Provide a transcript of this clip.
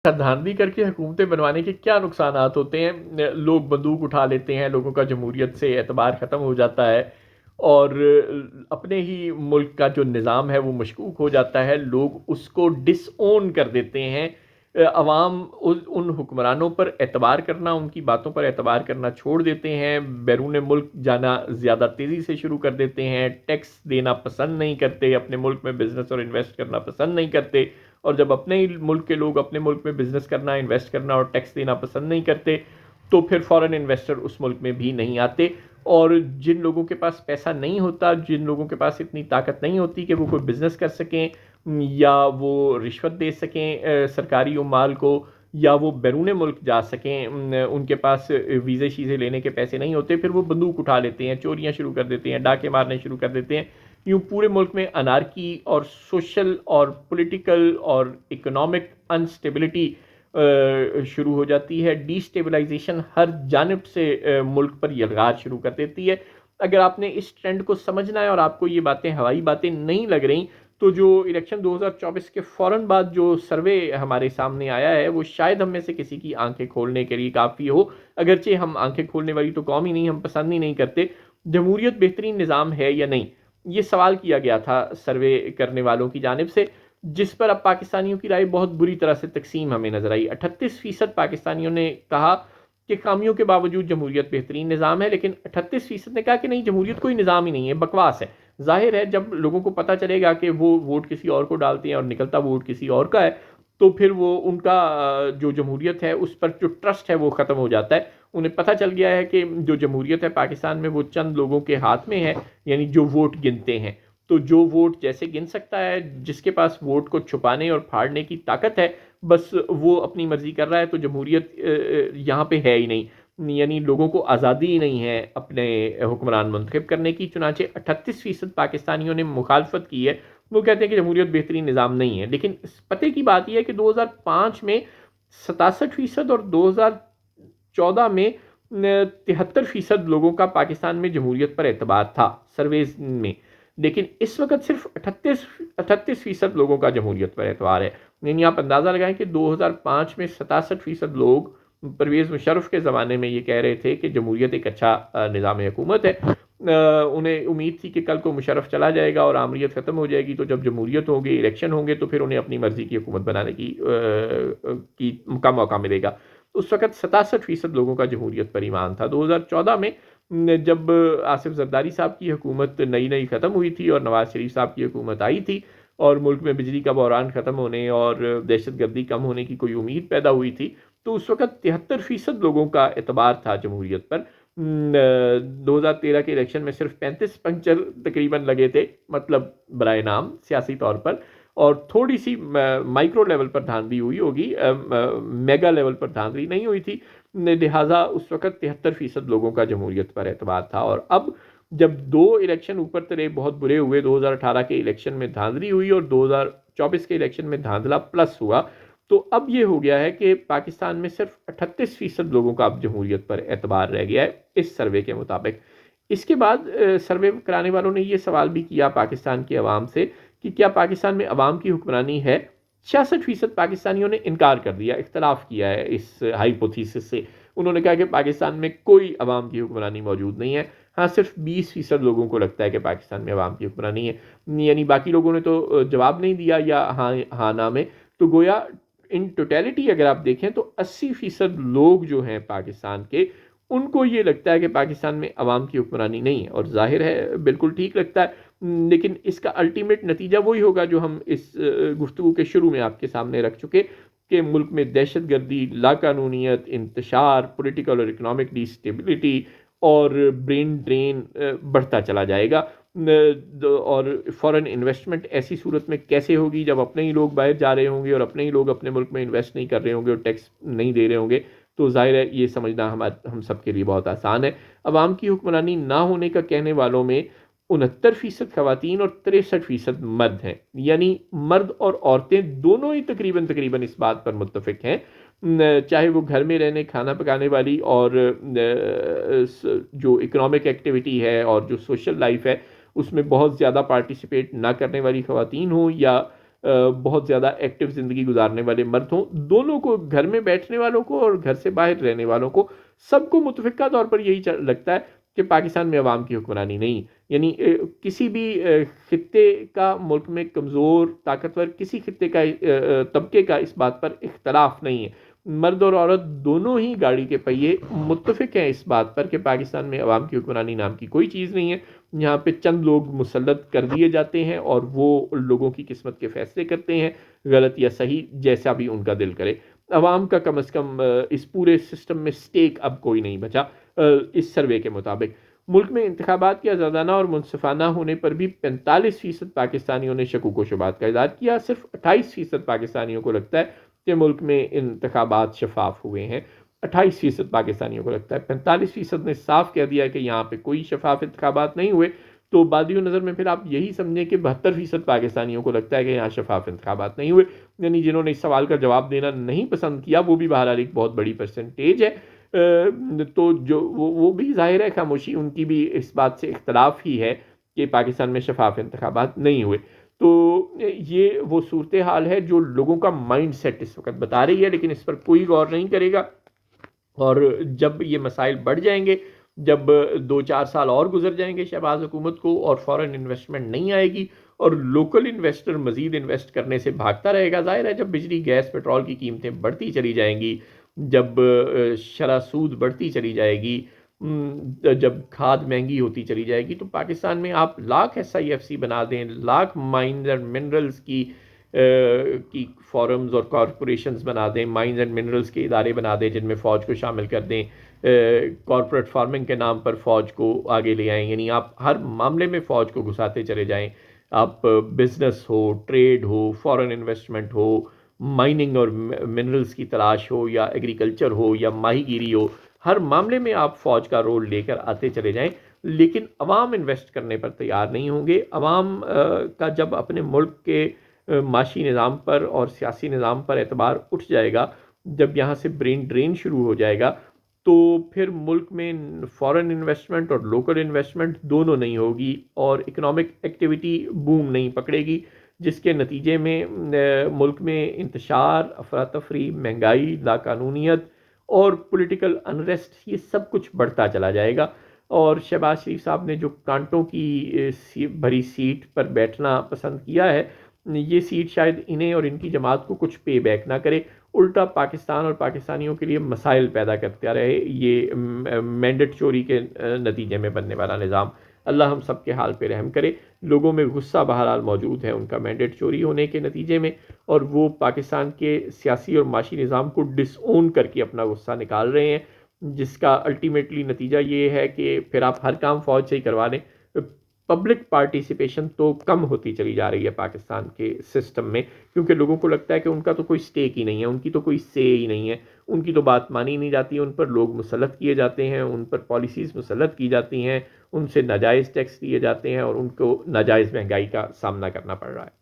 دھاندلی کر کے حکومتیں بنوانے کے کیا نقصانات ہوتے ہیں؟ لوگ بندوق اٹھا لیتے ہیں، لوگوں کا جمہوریت سے اعتبار ختم ہو جاتا ہے، اور اپنے ہی ملک کا جو نظام ہے وہ مشکوک ہو جاتا ہے، لوگ اس کو ڈس اون کر دیتے ہیں، عوام ان حکمرانوں پر اعتبار کرنا، ان کی باتوں پر اعتبار کرنا چھوڑ دیتے ہیں، بیرون ملک جانا زیادہ تیزی سے شروع کر دیتے ہیں، ٹیکس دینا پسند نہیں کرتے، اپنے ملک میں بزنس اور انویسٹ کرنا پسند نہیں کرتے، اور جب اپنے ہی ملک کے لوگ اپنے ملک میں بزنس کرنا، انویسٹ کرنا اور ٹیکس دینا پسند نہیں کرتے، تو پھر فورن انویسٹر اس ملک میں بھی نہیں آتے، اور جن لوگوں کے پاس پیسہ نہیں ہوتا، جن لوگوں کے پاس اتنی طاقت نہیں ہوتی کہ وہ کوئی بزنس کر سکیں یا وہ رشوت دے سکیں سرکاری عمال کو، یا وہ بیرون ملک جا سکیں، ان کے پاس ویزے شیزے لینے کے پیسے نہیں ہوتے، پھر وہ بندوق اٹھا لیتے ہیں، چوریاں شروع کر دیتے ہیں، ڈاکے مارنے شروع کر دیتے ہیں، یوں پورے ملک میں انارکی اور سوشل اور پولیٹیکل اور اکنامک انسٹیبلٹی شروع ہو جاتی ہے، ڈی سٹیبلائزیشن ہر جانب سے ملک پر یلغار شروع کر دیتی ہے۔ اگر آپ نے اس ٹرینڈ کو سمجھنا ہے اور آپ کو یہ باتیں ہوائی باتیں نہیں لگ رہی، تو جو الیکشن 2024 کے فوراً بعد جو سروے ہمارے سامنے آیا ہے وہ شاید ہم میں سے کسی کی آنکھیں کھولنے کے لیے کافی ہو، اگرچہ ہم آنکھیں کھولنے والی تو قوم ہی نہیں، ہم پسند ہی نہیں کرتے۔ جمہوریت بہترین نظام ہے یا نہیں، یہ سوال کیا گیا تھا سروے کرنے والوں کی جانب سے، جس پر اب پاکستانیوں کی رائے بہت بری طرح سے تقسیم ہمیں نظر آئی۔ 38% پاکستانیوں نے کہا کہ خامیوں کے باوجود جمہوریت بہترین نظام ہے، لیکن 38% نے کہا کہ نہیں، جمہوریت کوئی نظام ہی نہیں ہے، بکواس ہے۔ ظاہر ہے جب لوگوں کو پتہ چلے گا کہ وہ ووٹ کسی اور کو ڈالتے ہیں اور نکلتا ووٹ کسی اور کا ہے، تو پھر وہ ان کا جو جمہوریت ہے اس پر جو ٹرسٹ ہے وہ ختم ہو جاتا ہے۔ انہیں پتہ چل گیا ہے کہ جو جمہوریت ہے پاکستان میں وہ چند لوگوں کے ہاتھ میں ہے، یعنی جو ووٹ گنتے ہیں، تو جو ووٹ جیسے گن سکتا ہے، جس کے پاس ووٹ کو چھپانے اور پھاڑنے کی طاقت ہے، بس وہ اپنی مرضی کر رہا ہے، تو جمہوریت یہاں پہ ہے ہی نہیں، یعنی لوگوں کو آزادی ہی نہیں ہے اپنے حکمران منتخب کرنے کی۔ چنانچہ 38% پاکستانیوں نے مخالفت کی ہے، وہ کہتے ہیں کہ جمہوریت بہترین نظام نہیں ہے۔ لیکن پتے کی بات یہ ہے کہ 2005 میں 67% اور 2014 میں 73% لوگوں کا پاکستان میں جمہوریت پر اعتبار تھا سرویز میں، لیکن اس وقت صرف 38% لوگوں کا جمہوریت پر اعتبار ہے۔ یعنی آپ اندازہ لگائیں کہ 2005 میں 67% لوگ پرویز مشرف کے زمانے میں یہ کہہ رہے تھے کہ جمہوریت ایک اچھا نظام حکومت ہے، انہیں امید تھی کہ کل کو مشرف چلا جائے گا اور آمریت ختم ہو جائے گی، تو جب جمہوریت ہوگی، الیکشن ہوں گے، تو پھر انہیں اپنی مرضی کی حکومت بنانے کا موقع ملے گا۔ اس وقت 67% لوگوں کا جمہوریت پر ایمان تھا۔ 2014 میں جب آصف زرداری صاحب کی حکومت نئی ختم ہوئی تھی اور نواز شریف صاحب کی حکومت آئی تھی، اور ملک میں بجلی کا بحران ختم ہونے اور دہشت گردی کم ہونے کی کوئی امید پیدا ہوئی تھی، تو اس وقت 73% لوگوں کا اعتبار تھا جمہوریت پر۔ 2013 کے الیکشن میں صرف 35 پنچر تقریباً لگے تھے، مطلب برائے نام سیاسی طور پر، اور تھوڑی سی مائکرو لیول پر دھاندلی ہوئی ہوگی، میگا لیول پر دھاندلی نہیں ہوئی تھی، لہٰذا اس وقت 73% لوگوں کا جمہوریت پر اعتبار تھا۔ اور اب جب دو الیکشن اوپر تلے بہت برے ہوئے، 2018 کے الیکشن میں دھاندلی ہوئی اور 2024 کے الیکشن میں دھاندلا پلس ہوا، تو اب یہ ہو گیا ہے کہ پاکستان میں صرف 38% لوگوں کا اب جمہوریت پر اعتبار رہ گیا ہے اس سروے کے مطابق۔ اس کے بعد سروے کرانے والوں نے یہ سوال بھی کیا پاکستان کے عوام سے کہ کیا پاکستان میں عوام کی حکمرانی ہے؟ 66% پاکستانیوں نے انکار کر دیا، اختلاف کیا ہے اس ہائپوتھیسس سے۔ انہوں نے کہا کہ پاکستان میں کوئی عوام کی حکمرانی موجود نہیں ہے۔ ہاں، صرف 20% لوگوں کو لگتا ہے کہ پاکستان میں عوام کی حکمرانی ہے، یعنی باقی لوگوں نے تو جواب نہیں دیا یا ہاں نہ میں، تو گویا ان ٹوٹیلٹی اگر آپ دیکھیں تو 80% لوگ جو ہیں پاکستان کے، ان کو یہ لگتا ہے کہ پاکستان میں عوام کی حکمرانی نہیں ہے، اور ظاہر ہے بالکل ٹھیک لگتا ہے، لیکن اس کا الٹیمیٹ نتیجہ وہی ہوگا جو ہم اس گفتگو کے شروع میں آپ کے سامنے رکھ چکے، کہ ملک میں دہشت گردی، لاقانونیت، انتشار، پولیٹیکل اور اکنامک ڈی سٹیبلٹی اور برین ڈرین بڑھتا چلا جائے گا۔ اور فورن انویسٹمنٹ ایسی صورت میں کیسے ہوگی جب اپنے ہی لوگ باہر جا رہے ہوں گے اور اپنے ہی لوگ اپنے ملک میں انویسٹ نہیں کر رہے ہوں گے اور ٹیکس نہیں دے رہے ہوں گے، تو ظاہر ہے یہ سمجھنا ہم سب کے لیے بہت آسان ہے۔ عوام کی حکمرانی نہ ہونے کا کہنے والوں میں 69% خواتین اور 63% مرد ہیں، یعنی مرد اور عورتیں دونوں ہی تقریباً اس بات پر متفق ہیں، چاہے وہ گھر میں رہنے، کھانا پکانے والی اور جو اکنامک ایکٹیویٹی ہے اور جو سوشل لائف ہے اس میں بہت زیادہ پارٹیسپیٹ نہ کرنے والی خواتین ہوں، یا بہت زیادہ ایکٹیو زندگی گزارنے والے مرد ہوں، دونوں کو، گھر میں بیٹھنے والوں کو اور گھر سے باہر رہنے والوں کو، سب کو متفقہ طور پر یہی لگتا ہے کہ پاکستان میں عوام کی حکمرانی نہیں، یعنی کسی بھی خطے کا، ملک میں کمزور طاقتور کسی خطے کا طبقے کا اس بات پر اختلاف نہیں ہے، مرد اور عورت دونوں ہی گاڑی کے پہیے متفق ہیں اس بات پر کہ پاکستان میں عوام کی حکمرانی نام کی کوئی چیز نہیں ہے، یہاں پہ چند لوگ مسلط کر دیے جاتے ہیں اور وہ لوگوں کی قسمت کے فیصلے کرتے ہیں، غلط یا صحیح جیسا بھی ان کا دل کرے۔ عوام کا کم از کم اس پورے سسٹم میں سٹیک اب کوئی نہیں بچا۔ اس سروے کے مطابق ملک میں انتخابات کے آزادانہ اور منصفانہ ہونے پر بھی 45% پاکستانیوں نے شکوک و شبہات کا اظہار کیا، صرف 28% پاکستانیوں کو لگتا ہے کہ ملک میں انتخابات شفاف ہوئے ہیں۔ 28% پاکستانیوں کو لگتا ہے، 45% نے صاف کہہ دیا ہے کہ یہاں پہ کوئی شفاف انتخابات نہیں ہوئے، تو بادی نظر میں پھر آپ یہی سمجھیں کہ 72% پاکستانیوں کو لگتا ہے کہ یہاں شفاف انتخابات نہیں ہوئے، یعنی جنہوں نے اس سوال کا جواب دینا نہیں پسند کیا وہ بھی بہرحال ایک بہت بڑی پرسنٹیج ہے۔ تو جو وہ بھی ظاہر ہے خاموشی ان کی بھی اس بات سے اختلاف ہی ہے کہ پاکستان میں شفاف انتخابات نہیں ہوئے۔ تو یہ وہ صورتحال ہے جو لوگوں کا مائنڈ سیٹ اس وقت بتا رہی ہے، لیکن اس پر کوئی غور نہیں کرے گا، اور جب یہ مسائل بڑھ جائیں گے، جب 2-4 سال اور گزر جائیں گے شہباز حکومت کو اور فورن انویسٹمنٹ نہیں آئے گی اور لوکل انویسٹر مزید انویسٹ کرنے سے بھاگتا رہے گا، ظاہر ہے جب بجلی گیس پٹرول کی قیمتیں بڑھتی چلی جائیں گی، جب شرح سود بڑھتی چلی جائے گی، جب کھاد مہنگی ہوتی چلی جائے گی، تو پاکستان میں آپ لاکھ SIFC بنا دیں، لاکھ مائنز اینڈ منرلز کی فورمز اور کارپوریشنز بنا دیں، مائنز اینڈ منرلز کے ادارے بنا دیں جن میں فوج کو شامل کر دیں، کارپوریٹ فارمنگ کے نام پر فوج کو آگے لے آئیں، یعنی آپ ہر معاملے میں فوج کو گھساتے چلے جائیں، آپ بزنس ہو، ٹریڈ ہو، فورن انویسٹمنٹ ہو، مائننگ اور منرلز کی تلاش ہو، یا ایگریکلچر ہو، یا ماہی گیری ہو، ہر معاملے میں آپ فوج کا رول لے کر آتے چلے جائیں، لیکن عوام انویسٹ کرنے پر تیار نہیں ہوں گے۔ عوام کا جب اپنے ملک کے معاشی نظام پر اور سیاسی نظام پر اعتبار اٹھ جائے گا، جب یہاں سے برین ڈرین شروع ہو جائے گا، تو پھر ملک میں فورن انویسٹمنٹ اور لوکل انویسٹمنٹ دونوں نہیں ہوگی اور اکنامک ایکٹیویٹی بوم نہیں پکڑے گی، جس کے نتیجے میں ملک میں انتشار، افراتفری، مہنگائی، لاقانونیت اور پولیٹیکل انریسٹ، یہ سب کچھ بڑھتا چلا جائے گا۔ اور شہباز شریف صاحب نے جو کانٹوں کی بھری سیٹ پر بیٹھنا پسند کیا ہے، یہ سیٹ شاید انہیں اور ان کی جماعت کو کچھ پے بیک نہ کرے، الٹا پاکستان اور پاکستانیوں کے لیے مسائل پیدا کرتا رہے یہ مینڈیٹ چوری کے نتیجے میں بننے والا نظام۔ اللہ ہم سب کے حال پہ رحم کرے۔ لوگوں میں غصہ بہرحال موجود ہے ان کا مینڈیٹ چوری ہونے کے نتیجے میں، اور وہ پاکستان کے سیاسی اور معاشی نظام کو ڈس اون کر کے اپنا غصہ نکال رہے ہیں، جس کا الٹیمیٹلی نتیجہ یہ ہے کہ پھر آپ ہر کام فوج سے ہی کروا لیں۔ پبلک پارٹیسپیشن تو کم ہوتی چلی جا رہی ہے پاکستان کے سسٹم میں، کیونکہ لوگوں کو لگتا ہے کہ ان کا تو کوئی سٹیک ہی نہیں ہے، ان کی تو کوئی سے ہی نہیں ہے، ان کی تو بات مانی نہیں جاتی، ان پر لوگ مسلط کیے جاتے ہیں، ان پر پالیسیز مسلط کی جاتی ہیں، ان سے ناجائز ٹیکس لیے جاتے ہیں اور ان کو ناجائز مہنگائی کا سامنا کرنا پڑ رہا ہے۔